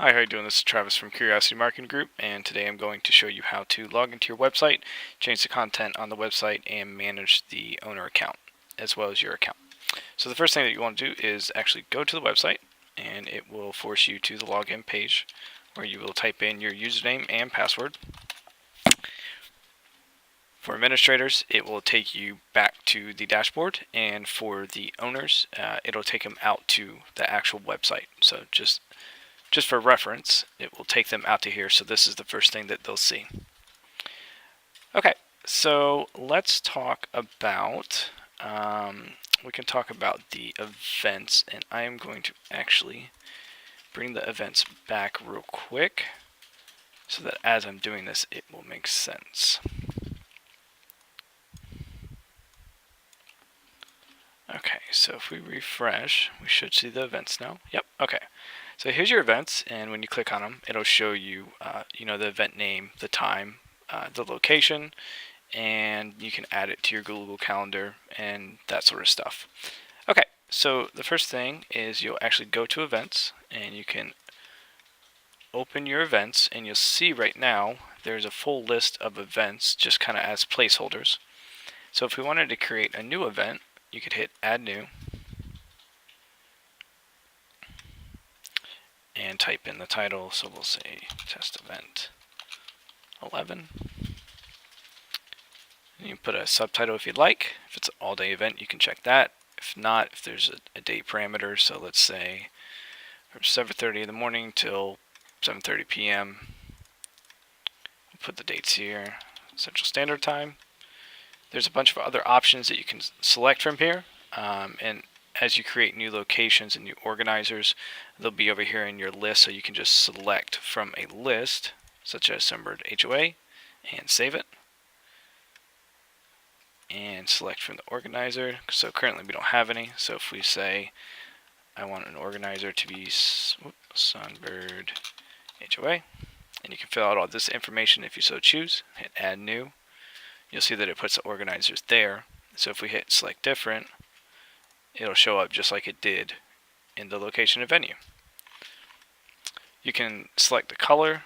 Hi, how you doing? This is Travis from Curiosity Marketing Group, and today I'm going to show you how to log into your website, change the content on the website, and manage the owner account, as well as your account. So the first thing that you want to do is actually go to the website, and it will force you to the login page, where you will type in your username and password. For administrators, it will take you back to the dashboard, and for the owners, it'll take them out to the actual website. So just for reference, it will take them out to here, so this is the first thing that they'll see. Okay, so let's talk about, we can talk about the events, and I am going to actually bring the events back real quick, so that as I'm doing this, it will make sense. Okay, so if we refresh, we should see the events now. Yep, okay. So here's your events, and when you click on them, it'll show you, the event name, the time, the location, and you can add it to your Google Calendar and that sort of stuff. Okay, so the first thing is you'll actually go to events, and you can open your events, and you'll see right now there's a full list of events just kind of as placeholders. So if we wanted to create a new event, you could hit Add New and type in the title. So we'll say Test Event 11. And you can put a subtitle if you'd like. If it's an all-day event, you can check that. If not, if there's a date parameter, so let's say from 7:30 in the morning till 7:30 p.m. We'll put the dates here, Central Standard Time. There's a bunch of other options that you can select from here, and as you create new locations and new organizers, they'll be over here in your list, so you can just select from a list, such as Sunbird HOA, and save it. And select from the organizer. So currently we don't have any, so if we say I want an organizer to be Sunbird HOA, and you can fill out all this information if you so choose, hit Add New. You'll see that it puts the organizers there. So if we hit Select Different, it'll show up just like it did in the location and venue. You can select the color,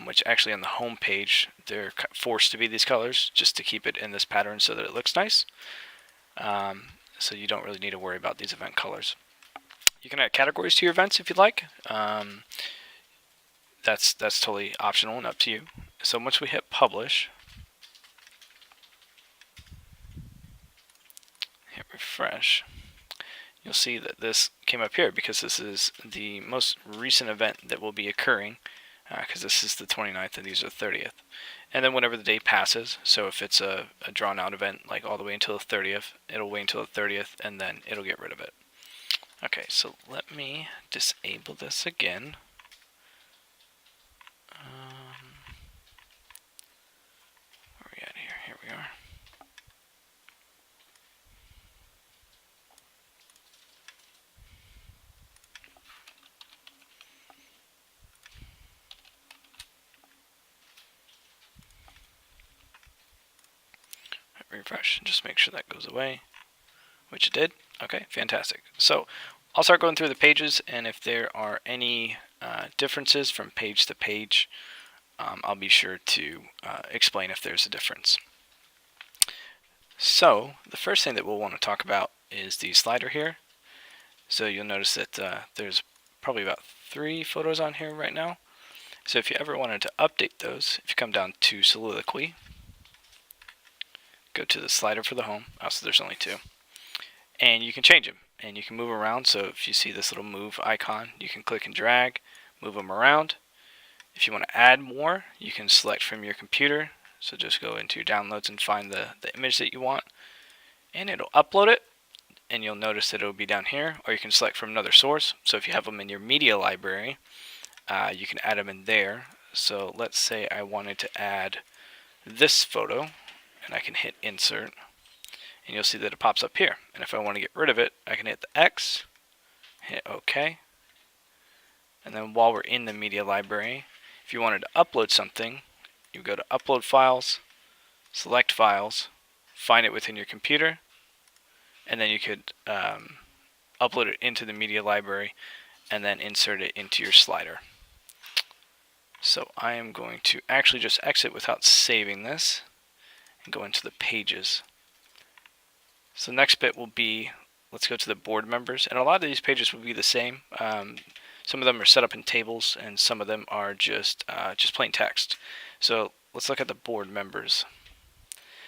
which actually on the home page they're forced to be these colors just to keep it in this pattern so that it looks nice. So you don't really need to worry about these event colors. You can add categories to your events if you'd like. That's totally optional and up to you. So once we hit Publish, hit refresh, you'll see that this came up here because this is the most recent event that will be occurring, because this is the 29th and these are the 30th. And then whenever the day passes, so if it's a drawn out event like all the way until the 30th, it'll wait until the 30th and then it'll get rid of it. Okay, so let me disable this again. Where are we at here? Here we are. Refresh and just make sure that goes away, which it did. Okay, fantastic. So I'll start going through the pages, and if there are any differences from page to page, I'll be sure to explain if there's a difference. So the first thing that we'll want to talk about is the slider here. So you'll notice that there's probably about 3 photos on here right now. So if you ever wanted to update those, if you come down to Soliloquy, go to the slider for the home. Also, there's only 2. And you can change them, and you can move around. So if you see this little move icon, you can click and drag, move them around. If you want to add more, you can select from your computer. So just go into your downloads and find the image that you want, and it'll upload it, and you'll notice that it'll be down here. Or you can select from another source. So if you have them in your media library, you can add them in there. So let's say I wanted to add this photo, and I can hit Insert, and you'll see that it pops up here. And if I want to get rid of it, I can hit the X, hit OK, and then while we're in the media library, if you wanted to upload something, you go to Upload Files, select Files, find it within your computer, and then you could upload it into the media library and then insert it into your slider. So I am going to actually just exit without saving this and go into the pages. So the next bit will be, let's go to the board members, and a lot of these pages will be the same. Some of them are set up in tables, and some of them are just plain text. So let's look at the board members.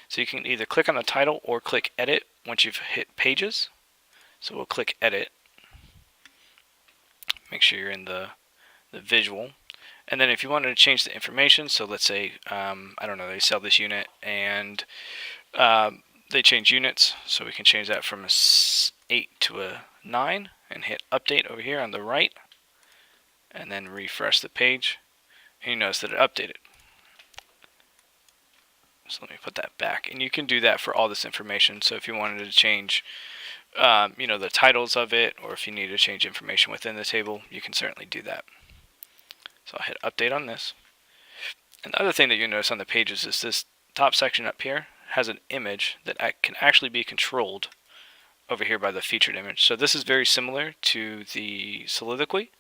So you can either click on the title or click edit once you've hit pages. So we'll click edit. Make sure you're in the visual. And then if you wanted to change the information, so let's say, I don't know, they sell this unit and they change units, so we can change that from a 8 to a 9 and hit update over here on the right, and then refresh the page, and you notice that it updated. So let me put that back, and you can do that for all this information. So if you wanted to change the titles of it, or if you need to change information within the table, you can certainly do that. So I'll hit update on this. And the other thing that you notice on the pages is this top section up here has an image that can actually be controlled over here by the featured image. So this is very similar to the soliloquy.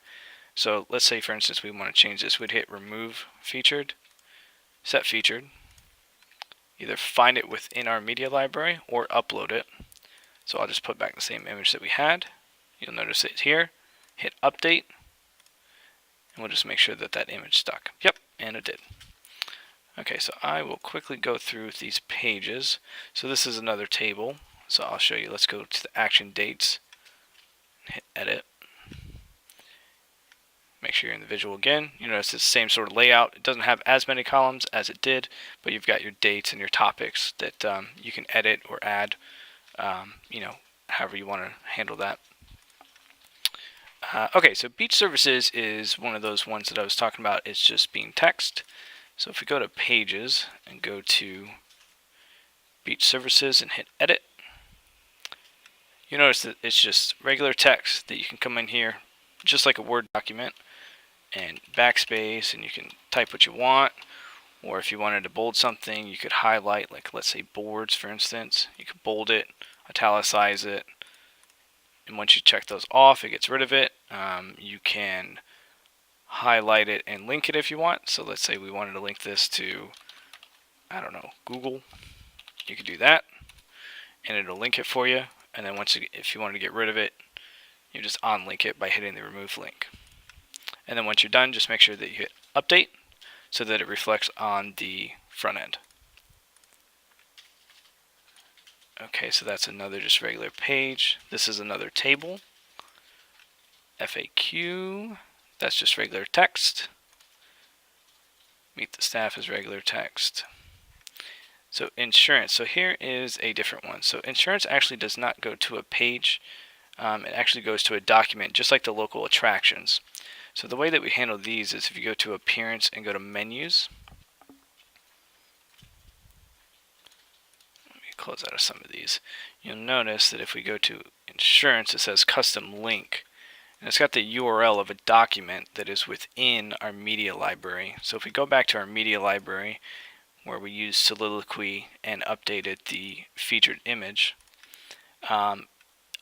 So let's say, for instance, we want to change this. We'd hit remove featured, set featured, either find it within our media library or upload it. So I'll just put back the same image that we had. You'll notice it's here. Hit update. And we'll just make sure that that image stuck. Yep, and it did. Okay, so I will quickly go through these pages. So this is another table. So I'll show you. Let's go to the action dates. Hit edit. Make sure you're in the visual again. You notice it's the same sort of layout. It doesn't have as many columns as it did, but you've got your dates and your topics that you can edit or add, however you want to handle that. Okay, so beach services is one of those ones that I was talking about. It's just being text. So if we go to pages and go to beach services and hit edit, you notice that it's just regular text that you can come in here just like a Word document and backspace, and you can type what you want. Or if you wanted to bold something, you could highlight, like let's say boards for instance. You could bold it, italicize it, and once you check those off, it gets rid of it. You can highlight it and link it if you want. So let's say we wanted to link this to, I don't know, Google. You could do that, and it'll link it for you. And then if you wanted to get rid of it, you just unlink it by hitting the remove link. And then once you're done, just make sure that you hit update so that it reflects on the front end. Okay, so that's another just regular page. This is another table. FAQ, that's just regular text. Meet the staff is regular text. So insurance, so here is a different one. So insurance actually does not go to a page. It actually goes to a document, just like the local attractions. So the way that we handle these is if you go to appearance and go to menus. Let me close out of some of these. You'll notice that if we go to insurance, it says custom link. And it's got the URL of a document that is within our media library. So if we go back to our media library, where we used soliloquy and updated the featured image,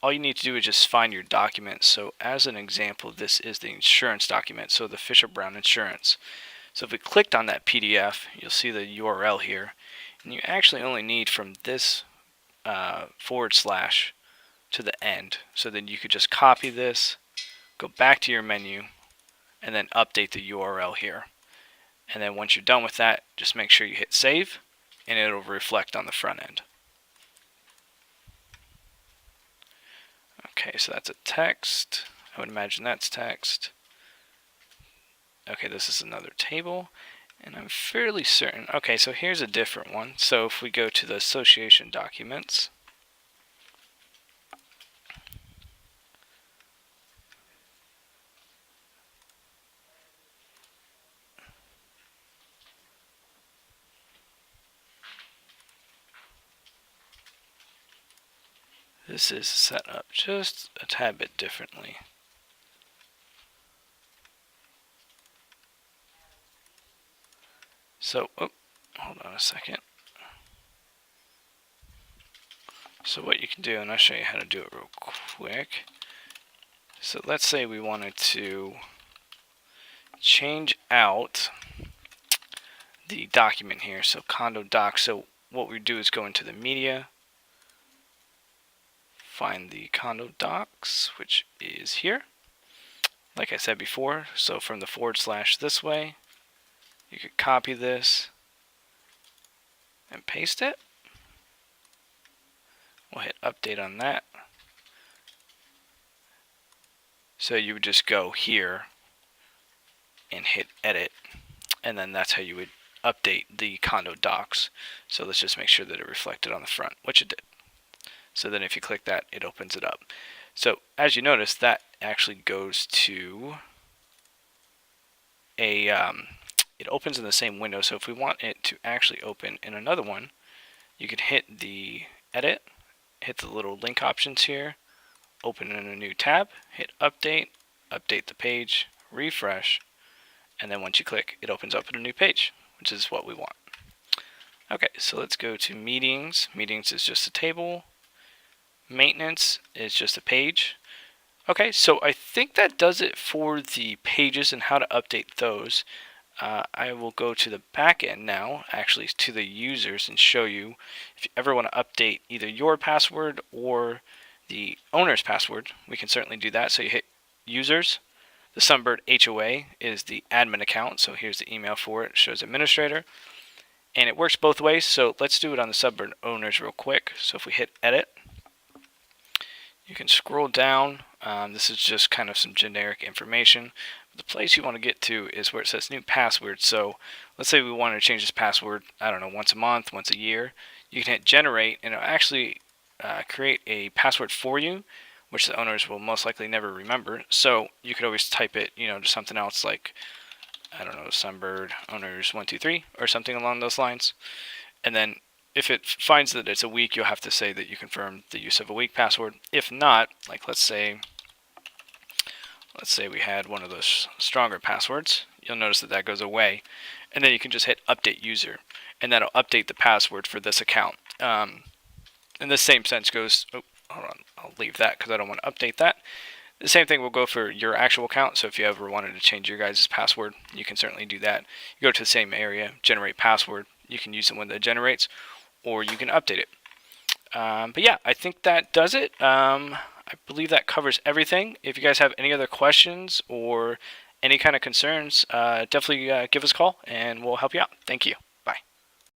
all you need to do is just find your document. So as an example, this is the insurance document, so the Fisher Brown Insurance. So if we clicked on that PDF, you'll see the URL here, and you actually only need from this / to the end. So then you could just copy this, go back to your menu, and then update the URL here. And then once you're done with that, just make sure you hit save, and it'll reflect on the front end. Okay, so that's a text. I would imagine that's text. Okay, this is another table, and I'm fairly certain. Okay, so here's a different one. So if we go to the association documents, this is set up just a tad bit differently. So, hold on a second. So what you can do, and I'll show you how to do it real quick. So let's say we wanted to change out the document here. So condo docs. So what we do is go into the media, find the condo docs, which is here. Like I said before, so from the / this way, you could copy this and paste it. We'll hit update on that. So you would just go here and hit edit, and then that's how you would update the condo docs. So let's just make sure that it reflected on the front, which it did. So then if you click that, it opens it up. So as you notice, that actually goes to a, it opens in the same window. So if we want it to actually open in another one, you could hit the edit, hit the little link options here, open in a new tab, hit update, update the page, refresh, and then once you click, it opens up in a new page, which is what we want. Okay, so let's go to meetings. Meetings is just a table. Maintenance is just a page. Okay, so I think that does it for the pages and how to update those. I will go to the back end now, actually to the users, and show you if you ever want to update either your password or the owner's password, we can certainly do that. So you hit users. The Sunbird HOA is the admin account, so here's the email for it. It shows administrator, and it works both ways. So let's do it on the Sunbird owners real quick. So if we hit edit, you can scroll down. This is just kind of some generic information. The place you want to get to is where it says new password. So let's say we want to change this password, I don't know, once a month, once a year. You can hit generate, and it'll actually create a password for you, which the owners will most likely never remember. So you could always type it, to something else like, I don't know, Sunbird owners 123 or something along those lines. And then if it finds that it's a week, you'll have to say that you confirmed the use of a week password. If not, like let's say we had one of those stronger passwords, you'll notice that that goes away. And then you can just hit update user, and that'll update the password for this account. In the same sense goes, oh, hold on, I'll leave that because I don't want to update that. The same thing will go for your actual account. So if you ever wanted to change your guys' password, you can certainly do that. You go to the same area, generate password. You can use the one that generates, or you can update it. But yeah, I think that does it. I believe that covers everything. If you guys have any other questions or any kind of concerns, definitely give us a call and we'll help you out. Thank you.